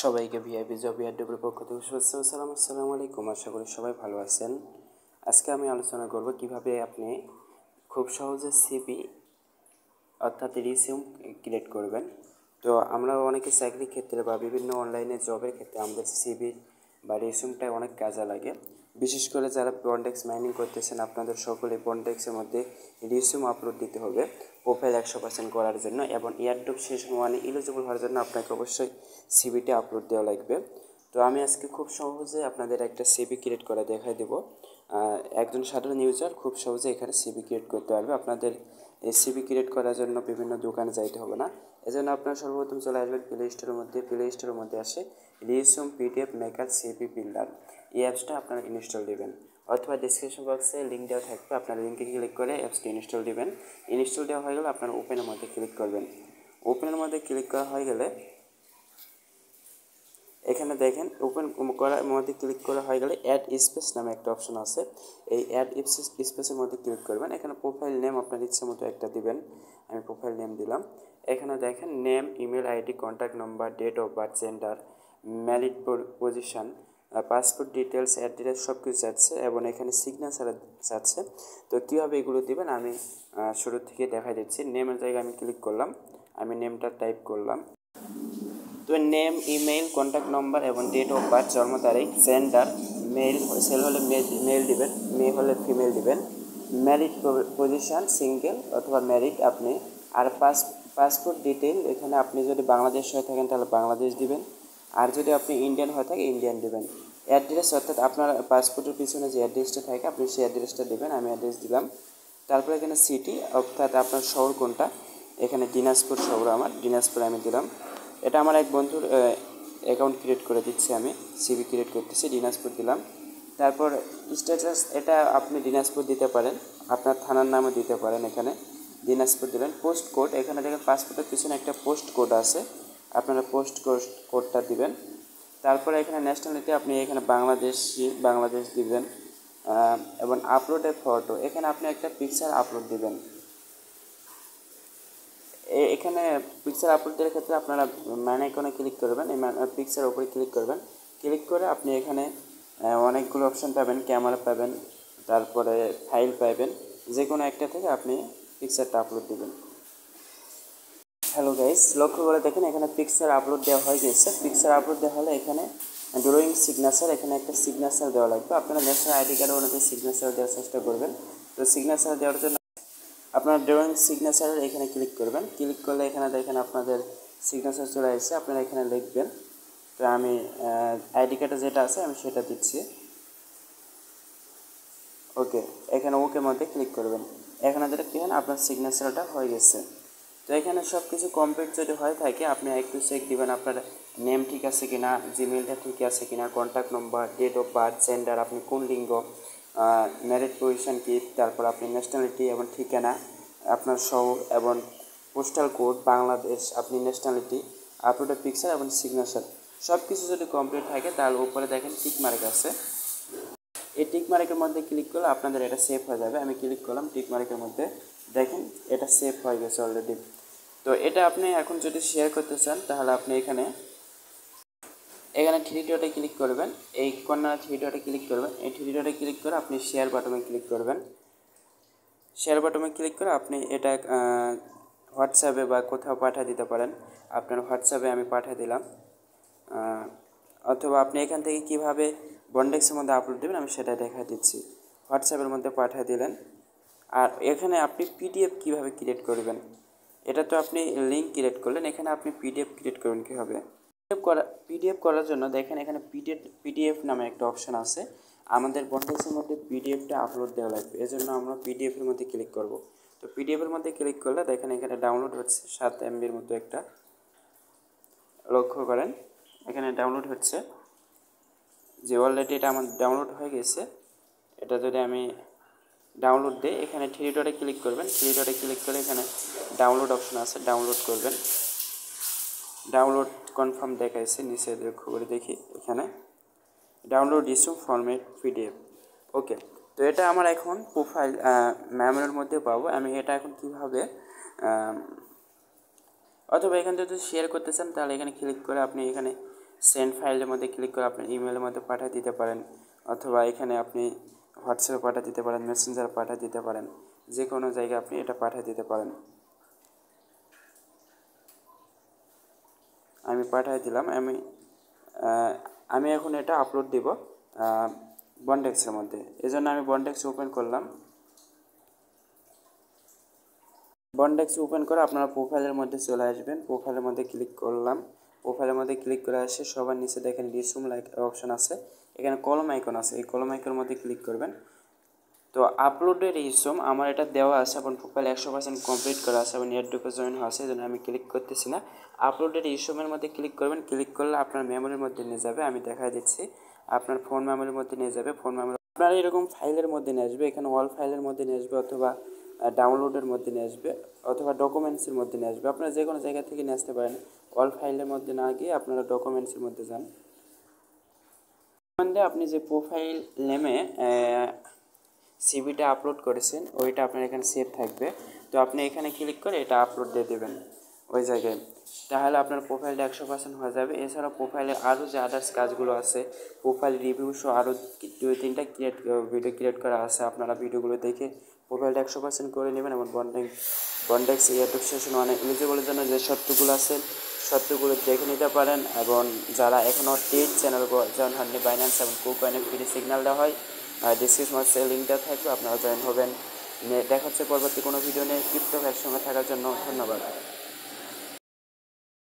সবাইকে VIP job ইয়ারডের পক্ষ থেকে শুভেচ্ছা ও সালাম। আসসালামু আলাইকুম। আশা করি সবাই ভালো আছেন। আজকে আমি আলোচনা করব কিভাবে আপনি খুব সহজে সিভি অর্থাৎ রিজিউম ক্রিয়েট করবেন। তো আমরা অনেকে চাকরির ক্ষেত্রে বা বিভিন্ন অনলাইনে জবের ক্ষেত্রে আমাদের সিভি বা রিজিউমটা অনেক কাজে লাগে। বিশেষ করে যারা বন্ডেক্স মাইনিং করতেছেন আপনাদের সকলে বন্ডেক্সের মধ্যে রিজিউম আপলোড দিতে হবে প্রোফাইল 100% করার জন্য, এবং এয়ারড্রপ শেষ মানে এলিজিবল হওয়ার জন্য আপনাকে অবশ্যই সিভিটা আপলোড দেওয়া লাগবে। তো আমি আজকে খুব সহজে আপনাদের একটা সিভি ক্রিয়েট করে দেখাই দেবো। একজন সাধারণ ইউজার খুব সহজে এখানে সিভি ক্রিয়েট করতে পারবে। আপনাদের এই সিভি ক্রিয়েট করার জন্য বিভিন্ন দোকানে যাইতে হবে না। এজন্য আপনারা সর্বপ্রথম চলে আসবেন প্লে স্টোরের মধ্যে আসে resume PDF maker CV builder, এই অ্যাপসটা আপনারা ইনস্টল দেবেন, অথবা ডিসক্রিপশন বক্সে লিঙ্ক দেওয়া থাকবে, আপনার লিঙ্কে ক্লিক করে অ্যাপসটি ইনস্টল দেবেন। ইনস্টল দেওয়া হয়ে গেলে আপনারা ওপেনের মধ্যে ক্লিক করবেন। ওপেনের মধ্যে ক্লিক করা হয়ে গেলে এখানে দেখেন ওপেন করার মধ্যে ক্লিক করা হয়ে গেলে অ্যাড স্পেস নামে একটা অপশন আছে। এই অ্যাড স্পেসের মধ্যে ক্লিক করবেন। এখানে প্রোফাইল নেম আপনার ইচ্ছে মতো একটা দিবেন। আমি প্রোফাইল নেম দিলাম। এখানে দেখেন name, email ID, contact number, date of birth, gender, married position, passport details, address সব কিছু চাচ্ছে, এবং এখানে সিগনেচার চাচ্ছে। তো কীভাবে এগুলো দিবেন আমি শুরু থেকে দেখাই দিচ্ছি। নেমের জায়গায় আমি ক্লিক করলাম, আমি নেমটা টাইপ করলাম। তো নেম, ইমেল, কন্ট্যাক্ট নম্বর এবং ডেট অফ বার্থ, জন্ম তারিখ, জেন্ডার, মেল সেল হলে মেল দিবেন, মেয়ে হলে ফিমেল দিবেন, ম্যারিড পজিশন সিঙ্গেল অথবা ম্যারিড আপনি, আর পাসপোর্ট ডিটেল এখানে আপনি যদি বাংলাদেশ হয়ে থাকেন তাহলে বাংলাদেশ দিবেন, আর যদি আপনি ইন্ডিয়ান হয়ে থাকেন ইন্ডিয়ান দিবেন। অ্যাড্রেস অর্থাৎ আপনার পাসপোর্টের পিছনে যে অ্যাড্রেসটা থাকে আপনি সেই অ্যাড্রেসটা দেবেন, আমি অ্যাড্রেস দিলাম। তারপর এখানে সিটি অর্থাৎ আপনার শহর কোনটা, এখানে দিনাজপুর শহর, আমার দিনাজপুর আমি দিলাম। এটা আমার এক বন্ধুর অ্যাকাউন্ট ক্রিয়েট করে দিচ্ছি, আমি সিভি ক্রিয়েট করতেছি, দিনাজপুর দিলাম। তারপর স্ট্যাটাস এটা আপনি দিনাজপুর দিতে পারেন, আপনার থানার নামও দিতে পারেন। এখানে দিনাজপুর দিলেন। পোস্ট কোড এখানে দেখেন পাসপোর্টের পিছনে একটা পোস্ট কোড আছে, আপনারা পোস্ট কোডটা দিবেন। তারপরে এখানে ন্যাশনালিটি আপনি এখানে বাংলাদেশ দিবেন, এবং আপলোডের ফটো এখানে আপনি একটা পিকচার আপলোড দিবেন। এখানে পিকচার আপলোড দেওয়ার ক্ষেত্রে আপনারা ম্যান আইকনে ক্লিক করবেন, এই পিকচারের উপরে ক্লিক করবেন। ক্লিক করে আপনি এখানে অনেকগুলো অপশান পাবেন, ক্যামেরা পাবেন, তারপরে ফাইল পাবেন, যে কোনো একটা থেকে আপনি পিকচারটা আপলোড দেবেন। হ্যালো গাইস, লক্ষ্য করে দেখেন এখানে পিকচার আপলোড দেওয়া হয়ে গেছে। পিকচার আপলোড দেওয়া হলে এখানে ড্রয়িং সিগনেচার, এখানে একটা সিগনেচার দেওয়া লাগবে। আপনারা ন্যাশনাল আইডি কার্ডের অনুযায়ী সিগনেচার দেওয়ার চেষ্টা করবেন। তো সিগনেচার দেওয়ার জন্য আপনার ড্রয়িং সিগনেচারের এখানে ক্লিক করবেন। ক্লিক করলে এখানে দেখেন আপনাদের সিগনেচার চলে আসছে, আপনারা এখানে লিখবেন। তো আমি আইডি কার্ডে যেটা আছে আমি সেটা দিচ্ছি। ওকে, এখানে ওকে মধ্যে ক্লিক করবেন। এখানে যেটা কি আপনার সিগনেচারটা হয়ে গেছে। তো এখানে সব কিছু কমপ্লিট যদি হয়ে থাকে আপনি একটু চেক দিবেন আপনার নেম ঠিক আছে কিনা, জিমেলটা ঠিক আছে কিনা, contact number, date of birth, gender, আপনি কোন লিঙ্গ, ম্যারিড পজিশন কি, তারপর আপনি ন্যাশনালিটি এবং ঠিকানা আপনার শহর এবং পোস্টাল কোড বাংলাদেশ, আপনি ন্যাশনালিটি, আপলোডেড পিকচার এবং সিগনেচার সব কিছু যদি কমপ্লিট থাকে তাহলে উপরে দেখেন টিক মার্ক আছে। এই টিক মার্কের মধ্যে ক্লিক করলে আপনাদের এটা সেভ হয়ে যাবে। আমি ক্লিক করলাম টিক মার্কের মধ্যে, দেখেন এটা সেভ হয়ে গেছে অলরেডি। তো এটা আপনি এখন যদি শেয়ার করতে চান তাহলে আপনি এখানে থ্রি ডটে ক্লিক করবেন, এই কর্নারে থ্রি ডটে ক্লিক করবেন। এই থ্রি ডটে ক্লিক করে আপনি শেয়ার বাটনে ক্লিক করবেন। শেয়ার বাটনে ক্লিক করে আপনি এটা হোয়াটসঅ্যাপে বা কোথাও পাঠিয়ে দিতে পারেন। আপনার হোয়াটসঅ্যাপে আমি পাঠিয়ে দিলাম, অথবা আপনি এখান থেকে কীভাবে বন্ডেক্সের মধ্যে আপলোড দেবেন আমি সেটা দেখা দিচ্ছি। হোয়াটসঅ্যাপের মধ্যে পাঠিয়ে দিলেন। আর এখানে আপনি পিডিএফ কীভাবে ক্রিয়েট করবেন, এটা তো আপনি লিঙ্ক ক্রিয়েট করলেন, এখানে আপনি পিডিএফ ক্রিয়েট করবেন কীভাবে। পিডিএফ করার জন্য দেখেন এখানে পিডিএফ নামে একটা অপশান আছে। আমাদের বন্ডেক্সের মধ্যে পিডিএফটা আপলোড দেওয়া লাগবে, এজন্য আমরা পিডিএফের মধ্যে ক্লিক করব। তো পিডিএফের মধ্যে ক্লিক করলে দেখেন এখানে ডাউনলোড হচ্ছে 7 MBর মতো একটা, লক্ষ্য করেন এখানে ডাউনলোড হচ্ছে, যে অলরেডি এটা আমার ডাউনলোড হয়ে গেছে। এটা যদি আমি ডাউনলোড দিই, এখানে থ্রি ডটে ক্লিক করবেন। থ্রি ডটে ক্লিক করে এখানে ডাউনলোড অপশন আছে, ডাউনলোড করবেন। ডাউনলোড কনফার্ম দেখাইছে নিচে, লক্ষ্য করে দেখি এখানে ডাউনলোড রিসিউম ফরম্যাট পিডিএফ। ওকে, তো এটা আমার এখন প্রোফাইল মেমোরির মধ্যে পাবো। আমি এটা এখন কিভাবে, অথবা এখানে যদি শেয়ার করতে চান তাহলে এখানে ক্লিক করে আপনি এখানে সেন্ড ফাইলের মধ্যে ক্লিক করে আপনার ইমেলের মধ্যে পাঠিয়ে দিতে পারেন, অথবা এখানে আপনি হোয়াটসঅ্যাপে পাঠিয়ে দিতে পারেন, মেসেঞ্জারে পাঠিয়ে দিতে পারেন, যে কোনো জায়গায় আপনি এটা পাঠিয়ে দিতে পারেন। আমি পাঠিয়ে দিলাম। আমি এখন এটা আপলোড দিব বন্ডেক্সের মধ্যে, এজন্য আমি বন্ডেক্স ওপেন করলাম। বন্ডেক্স ওপেন করে আপনারা প্রোফাইলের মধ্যে চলে আসবেন। প্রোফাইলের মধ্যে ক্লিক করলাম। প্রোফাইলের মধ্যে ক্লিক করে আসে সবার নিচে দেখেন রিসুম লাইক অপশন আছে, এখানে কলম আইকন আছে, এই কলম আইকনের মধ্যে ক্লিক করবেন। তো আপলোডের রিসুম আমার এটা দেওয়া আছে, এখন প্রোফাইল 100% কমপ্লিট করা আছে এবং নেটওয়ার্কে জয়েন হওয়া আছে, এই জন্য আমি ক্লিক করতেছি না। আপলোডের রিসুমের মধ্যে ক্লিক করবেন। ক্লিক করলে আপনার মেমোরির মধ্যে নিয়ে যাবে, আমি দেখাই দিচ্ছি। আপনার ফোন মেমোরির মধ্যে নিয়ে যাবে। ফোন মেমোরি আপনার এরকম ফাইলের মধ্যে নিয়ে আসবে, এখানে অল ফাইলের মধ্যে নিয়ে আসবে, অথবা ডাউনলোডের মধ্যে নিয়ে আসবে, অথবা ডকুমেন্টসের মধ্যে নিয়ে আসবে। আপনারা যে কোনো জায়গা থেকে নিয়ে আসতে পারেন। অল ফাইলের মধ্যে না গিয়ে আপনারা ডকুমেন্টসের মধ্যে যান। আপনি যে প্রোফাইল নেমে সিভিটা আপলোড করেছেন ওইটা আপনার এখানে সেভ থাকবে। তো আপনি এখানে ক্লিক করে এটা আপলোড দিয়ে দেবেন ওই জায়গায়, তাহলে আপনার প্রোফাইলটা 100% হয়ে যাবে। এছাড়াও প্রোফাইলে আরও যে আদার্স কাজগুলো আছে, প্রোফাইল রিভিউ সহ আরও 2-3টা ভিডিও ক্রিয়েট করা আছে, আপনারা ভিডিওগুলো দেখে প্রোফাইলটা 100% করে নেবেন। এবং বন্ডেক্স ইউটিউব সেশন মানে এলিজিবলের জন্য যে শর্তগুলো আছে শর্তগুলো দেখে নিতে পারেন। এবং যারা এখনও টেড চ্যানেল জয়েন হননি, বাইন্যান্স এবং কোকয়েনে ফ্রি সিগন্যাল দেওয়া হয়, ডিসক্রিপশন বক্সে লিঙ্কটা থাকবে, আপনারা জয়েন হবেন। দেখা হচ্ছে পরবর্তী কোনো ভিডিও নিয়ে। ক্রিপ্টো ভাইয়ের সঙ্গে থাকার জন্য ধন্যবাদ।